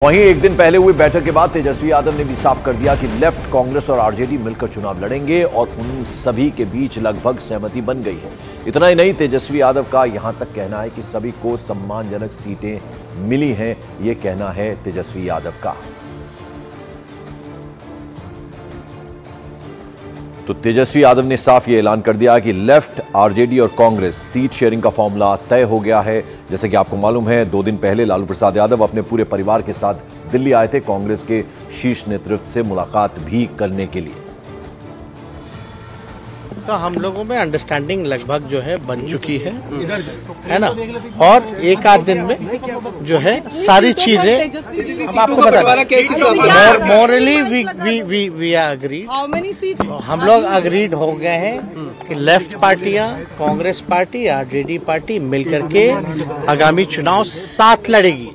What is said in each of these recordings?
वहीं एक दिन पहले हुई बैठक के बाद तेजस्वी यादव ने भी साफ कर दिया कि लेफ्ट, कांग्रेस और आरजेडी मिलकर चुनाव लड़ेंगे और उन सभी के बीच लगभग सहमति बन गई है। इतना ही नहीं, तेजस्वी यादव का यहां तक कहना है कि सभी को सम्मानजनक सीटें मिली हैं। यह कहना है तेजस्वी यादव का। तो तेजस्वी यादव ने साफ ये ऐलान कर दिया कि लेफ्ट, आरजेडी और कांग्रेस सीट शेयरिंग का फॉर्मूला तय हो गया है। जैसे कि आपको मालूम है, 2 दिन पहले लालू प्रसाद यादव अपने पूरे परिवार के साथ दिल्ली आए थे कांग्रेस के शीर्ष नेतृत्व से मुलाकात भी करने के लिए। तो हम लोगों में अंडरस्टैंडिंग लगभग जो है बन चुकी है ना। और एक आध दिन में जो है सारी चीजें हम आपको बता मॉरली वी आर अग्रीड। हम लोग अग्रीड हो गए हैं कि लेफ्ट पार्टियां, कांग्रेस पार्टी, आरजेडी पार्टी मिलकर के आगामी चुनाव साथ लड़ेगी।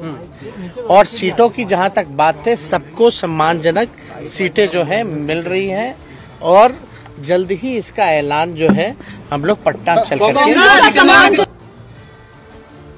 और सीटों की जहां तक बात है, सबको सम्मानजनक सीटें जो है मिल रही हैं और जल्द ही इसका ऐलान जो है हम लोग पटना चल करके।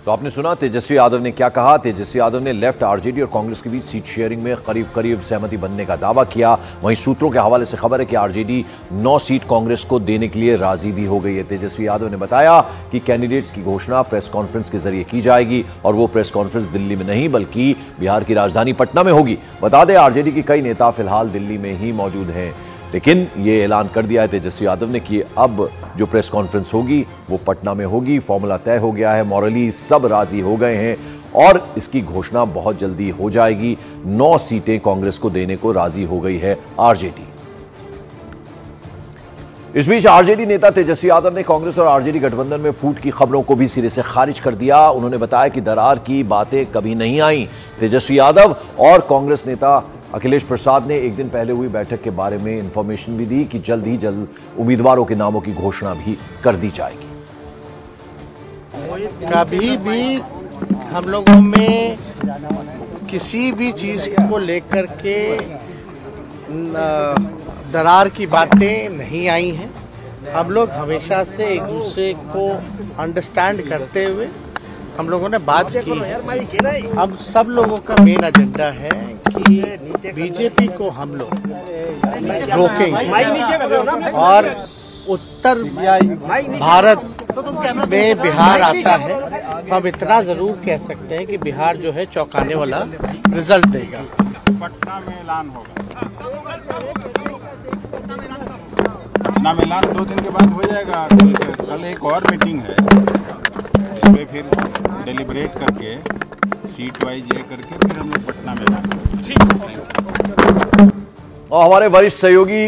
तो आपने सुना तेजस्वी यादव ने क्या कहा। तेजस्वी यादव ने लेफ्ट, आरजेडी और कांग्रेस के बीच सीट शेयरिंग में करीब करीब सहमति बनने का दावा किया। वहीं सूत्रों के हवाले से खबर है कि आरजेडी 9 सीट कांग्रेस को देने के लिए राजी भी हो गई है। तेजस्वी यादव ने बताया कि कैंडिडेट्स की घोषणा प्रेस कॉन्फ्रेंस के जरिए की जाएगी और वो प्रेस कॉन्फ्रेंस दिल्ली में नहीं बल्कि बिहार की राजधानी पटना में होगी। बता दें, आरजेडी के कई नेता फिलहाल दिल्ली में ही मौजूद हैं, लेकिन ये ऐलान कर दिया है तेजस्वी यादव ने कि अब जो प्रेस कॉन्फ्रेंस होगी वो पटना में होगी। फॉर्मूला तय हो गया है, मॉरली सब राजी हो गए हैं और इसकी घोषणा बहुत जल्दी हो जाएगी। 9 सीटें कांग्रेस को देने को राजी हो गई है आरजेडी। इस बीच आरजेडी नेता तेजस्वी यादव ने कांग्रेस और आरजेडी गठबंधन में फूट की खबरों को भी सिरे से खारिज कर दिया। उन्होंने बताया कि दरार की बातें कभी नहीं आई। तेजस्वी यादव और कांग्रेस नेता अखिलेश प्रसाद ने एक दिन पहले हुई बैठक के बारे में इंफॉर्मेशन भी दी कि जल्द ही जल्द उम्मीदवारों के नामों की घोषणा भी कर दी जाएगी। कभी भी हम लोगों में किसी भी चीज को लेकर के दरार की बातें नहीं आई हैं। हम लोग हमेशा से एक दूसरे को अंडरस्टैंड करते हुए हम लोगों ने बात की है। अब सब लोगों का मेन एजेंडा है कि बीजेपी को हम लोग रोकेंगे और उत्तर भारत में बिहार आता है। हम इतना जरूर कह सकते हैं कि बिहार जो है चौंकाने वाला रिजल्ट देगा। पटना में ऐलान होगा, पटना में ऐलान 2 दिन के बाद हो जाएगा। कल एक और मीटिंग है, इसमें फिर डिलिब्रेट करके सीट वाइज ये करके फिर हम लोग पटना में ऐलान। और हमारे वरिष्ठ सहयोगी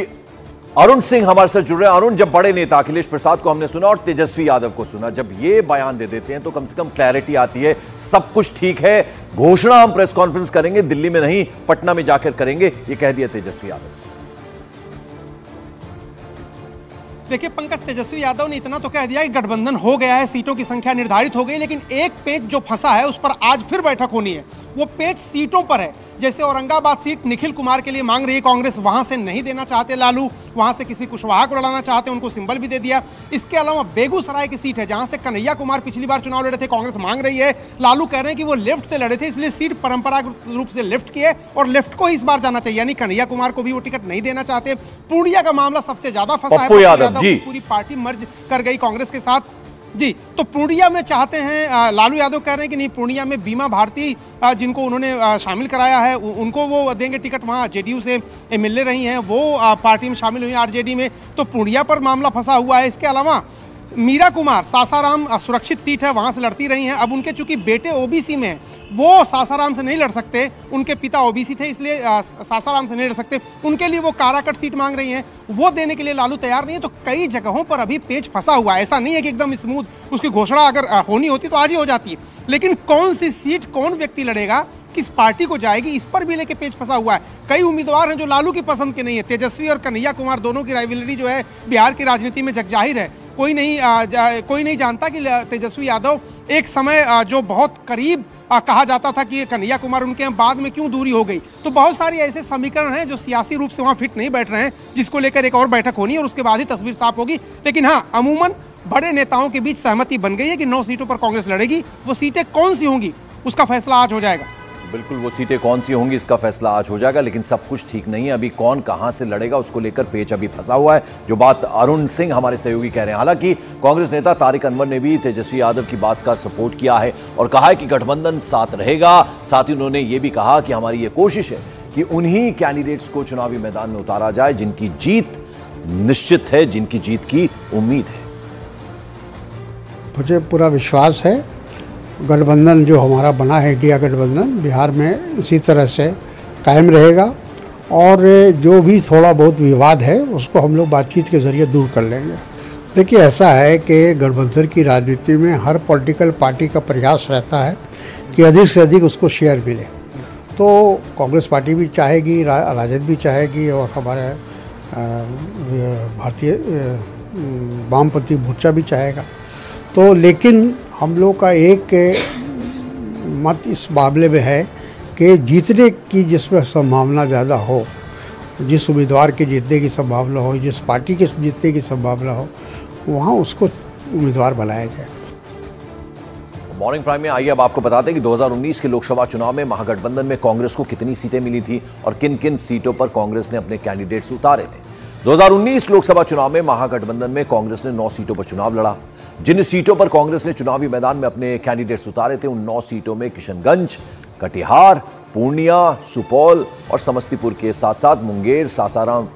अरुण सिंह हमारे साथ जुड़ रहे हैं। अरुण, जब बड़े नेता अखिलेश प्रसाद को हमने सुना और तेजस्वी यादव को सुना, जब ये बयान दे देते हैं तो कम से कम क्लैरिटी आती है, सब कुछ ठीक है, घोषणा हम प्रेस कॉन्फ्रेंस करेंगे, दिल्ली में नहीं पटना में जाकर करेंगे, ये कह दिया तेजस्वी यादव। देखिए पंकज, तेजस्वी यादव ने इतना तो कह दिया कि गठबंधन हो गया है, सीटों की संख्या निर्धारित हो गई, लेकिन एक पेच जो फंसा है उस पर आज फिर बैठक होनी है। वो पेच सीटों पर है। जैसे औरंगाबाद सीट निखिल कुमार के लिए मांग रही है कांग्रेस, वहां से नहीं देना चाहते लालू, वहां से किसी कुशवाहा को लड़ाना चाहते, उनको सिंबल भी दे दिया। इसके अलावा बेगूसराय की सीट है जहां से कन्हैया कुमार पिछली बार चुनाव लड़े थे, कांग्रेस मांग रही है। लालू कह रहे हैं कि वो लेफ्ट से लड़े थे, इसलिए सीट परंपरागत रूप से लेफ्ट की है और लेफ्ट को इस बार जाना चाहिए, यानी कन्हैया कुमार को भी वो टिकट नहीं देना चाहते। पूर्णिया का मामला सबसे ज्यादा फंसा है। पूरी पार्टी मर्ज कर गई कांग्रेस के साथ जी। तो पूर्णिया में चाहते हैं, लालू यादव कह रहे हैं कि नहीं, पूर्णिया में बीमा भारती जिनको उन्होंने शामिल कराया है उनको वो देंगे टिकट। वहाँ जेडीयू से एमएलए रही हैं, वो पार्टी में शामिल हुई आरजेडी में, तो पूर्णिया पर मामला फंसा हुआ है। इसके अलावा मीरा कुमार सासाराम सुरक्षित सीट है, वहां से लड़ती रही हैं। अब उनके चूंकि बेटे ओबीसी में हैं, वो सासाराम से नहीं लड़ सकते, उनके पिता ओबीसी थे, इसलिए सासाराम से नहीं लड़ सकते। उनके लिए वो काराकट सीट मांग रही हैं, वो देने के लिए लालू तैयार नहीं है। तो कई जगहों पर अभी पेच फंसा हुआ है। ऐसा नहीं है कि एकदम स्मूथ उसकी घोषणा अगर होनी होती तो आज ही हो जाती, लेकिन कौन सी सीट कौन व्यक्ति लड़ेगा, किस पार्टी को जाएगी, इस पर भी लेके पेच फंसा हुआ है। कई उम्मीदवार हैं जो लालू की पसंद के नहीं है। तेजस्वी और कन्हैया कुमार दोनों की राइवलरी जो है बिहार की राजनीति में जगजाहिर है। कोई नहीं जानता कि तेजस्वी यादव एक समय जो बहुत करीब कहा जाता था कि कन्हैया कुमार उनके हैं, बाद में क्यों दूरी हो गई। तो बहुत सारे ऐसे समीकरण हैं जो सियासी रूप से वहां फिट नहीं बैठ रहे हैं, जिसको लेकर एक और बैठक होनी है और उसके बाद ही तस्वीर साफ होगी। लेकिन हाँ, अमूमन बड़े नेताओं के बीच सहमति बन गई है कि 9 सीटों पर कांग्रेस लड़ेगी। वो सीटें कौन सी होंगी उसका फैसला आज हो जाएगा। बिल्कुल, वो सीटें कौन सी होंगी इसका फैसला आज हो जाएगा, लेकिन सब कुछ ठीक नहीं है। अभी कौन कहां से लड़ेगा उसको लेकर पेच अभी फंसा हुआ है। जो बात अरुण सिंह हमारे सहयोगी कह रहे हैं, हालांकि कांग्रेस नेता तारिक अनवर ने भी तेजस्वी यादव की बात का सपोर्ट किया है और कहा है कि गठबंधन साथ रहेगा। साथ ही उन्होंने ये भी कहा कि हमारी ये कोशिश है कि उन्हीं कैंडिडेट्स को चुनावी मैदान में उतारा जाए जिनकी जीत निश्चित है, जिनकी जीत की उम्मीद है। मुझे पूरा विश्वास है गठबंधन जो हमारा बना है, इंडिया गठबंधन, बिहार में इसी तरह से कायम रहेगा और जो भी थोड़ा बहुत विवाद है उसको हम लोग बातचीत के ज़रिए दूर कर लेंगे। देखिए, ऐसा है कि गठबंधन की राजनीति में हर पॉलिटिकल पार्टी का प्रयास रहता है कि अधिक से अधिक उसको शेयर मिले। तो कांग्रेस पार्टी भी चाहेगी, राजद भी चाहेगी और हमारे भारतीय वामपंथी मोर्चा भी चाहेगा। तो लेकिन हम लोग का एक मत इस मामले में है कि जीतने की जिसमें संभावना ज़्यादा हो, जिस उम्मीदवार के जीतने की संभावना हो, जिस पार्टी के जीतने की संभावना हो, वहाँ उसको उम्मीदवार बनाया जाए। मॉर्निंग प्राइम में आइए अब आपको बताते हैं कि 2019 के लोकसभा चुनाव में महागठबंधन में कांग्रेस को कितनी सीटें मिली थी और किन किन सीटों पर कांग्रेस ने अपने कैंडिडेट्स उतारे थे। 2019 लोकसभा चुनाव में महागठबंधन में कांग्रेस ने 9 सीटों पर चुनाव लड़ा। जिन सीटों पर कांग्रेस ने चुनावी मैदान में अपने कैंडिडेट्स उतारे थे उन 9 सीटों में किशनगंज, कटिहार, पूर्णिया, सुपौल और समस्तीपुर के साथ साथ मुंगेर, सासाराम,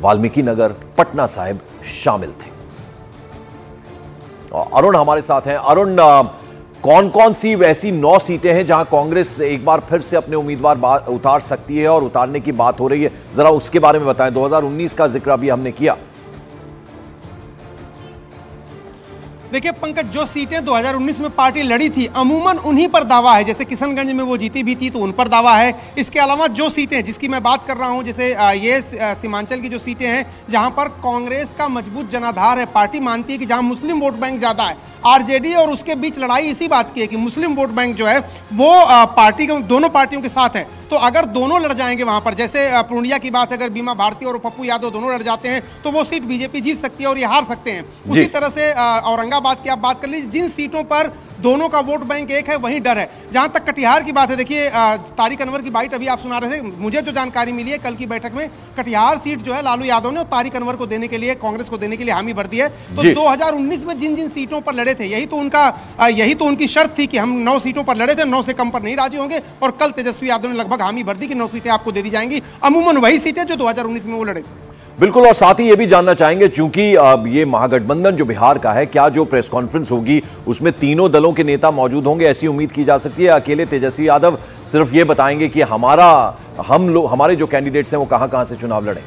वाल्मीकि नगर, पटना साहिब शामिल थे। और अरुण हमारे साथ हैं। अरुण, कौन कौन सी वैसी 9 सीटें हैं जहां कांग्रेस एक बार फिर से अपने उम्मीदवार उतार सकती है और उतारने की बात हो रही है, जरा उसके बारे में बताएं। 2019 का जिक्र अभी हमने किया। देखिए पंकज, जो सीटें 2019 में पार्टी लड़ी थी अमूमन उन्हीं पर दावा है। जैसे किशनगंज में वो जीती भी थी तो उन पर दावा है। इसके अलावा जो सीटें जिसकी मैं बात कर रहा हूं, जैसे ये सीमांचल की जो सीटें हैं जहां पर कांग्रेस का मजबूत जनाधार है, पार्टी मानती है कि जहां मुस्लिम वोट बैंक ज्यादा है, आरजेडी और उसके बीच लड़ाई इसी बात की है कि मुस्लिम वोट बैंक जो है वो पार्टी के दोनों पार्टियों के साथ है। तो अगर दोनों लड़ जाएंगे वहां पर, जैसे पूर्णिया की बात, अगर बीमा भारती और पप्पू यादव दोनों लड़ जाते हैं तो वो सीट बीजेपी जीत सकती है और ये हार सकते हैं। उसी तरह से औरंगाबाद की आप बात कर लीजिए, जिन सीटों पर दोनों का वोट बैंक एक है वहीं डर है। जहां तक कटिहार की बात है, देखिए तारिक अनवर की बाइट अभी आप सुना रहे थे, मुझे जो जानकारी मिली है कल की बैठक में कटिहार सीट जो है लालू यादव ने और तारिक अनवर को देने के लिए, कांग्रेस को देने के लिए हामी भर दी है। तो 2019 में जिन जिन सीटों पर लड़े थे यही तो उनकी शर्त थी कि हम 9 सीटों पर लड़े थे, 9 से कम पर नहीं राजी होंगे और कल तेजस्वी यादव ने लगभग हामी भर दी कि 9 सीटें आपको दे दी जाएंगी। अमूमन वही सीटें जो 2019 में वो लड़े थे। बिल्कुल, और साथ ही ये भी जानना चाहेंगे, चूंकि ये महागठबंधन जो बिहार का है, क्या जो प्रेस कॉन्फ्रेंस होगी उसमें तीनों दलों के नेता मौजूद होंगे, ऐसी उम्मीद की जा सकती है? अकेले तेजस्वी यादव सिर्फ ये बताएंगे कि हमारे जो कैंडिडेट्स हैं वो कहां से चुनाव लड़े?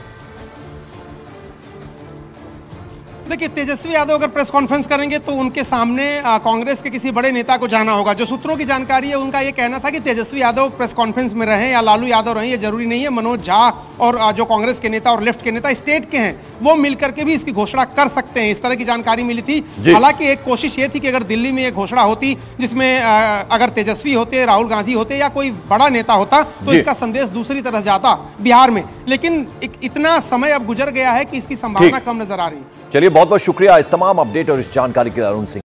देखिए, तेजस्वी यादव अगर प्रेस कॉन्फ्रेंस करेंगे तो उनके सामने कांग्रेस के किसी बड़े नेता को जाना होगा। जो सूत्रों की जानकारी है उनका ये कहना था कि तेजस्वी यादव प्रेस कॉन्फ्रेंस में रहें या लालू यादव रहें ये जरूरी नहीं है। मनोज झा और जो कांग्रेस के नेता और लेफ्ट के नेता स्टेट के हैं वो मिलकर के भी इसकी घोषणा कर सकते हैं, इस तरह की जानकारी मिली थी। हालांकि एक कोशिश ये थी कि अगर दिल्ली में एक घोषणा होती जिसमें अगर तेजस्वी होते, राहुल गांधी होते या कोई बड़ा नेता होता तो इसका संदेश दूसरी तरह जाता बिहार में, लेकिन इतना समय अब गुजर गया है कि इसकी संभावना कम नजर आ रही है। चलिए, बहुत बहुत शुक्रिया इस तमाम अपडेट और इस जानकारी के लिए अरुण सिंह।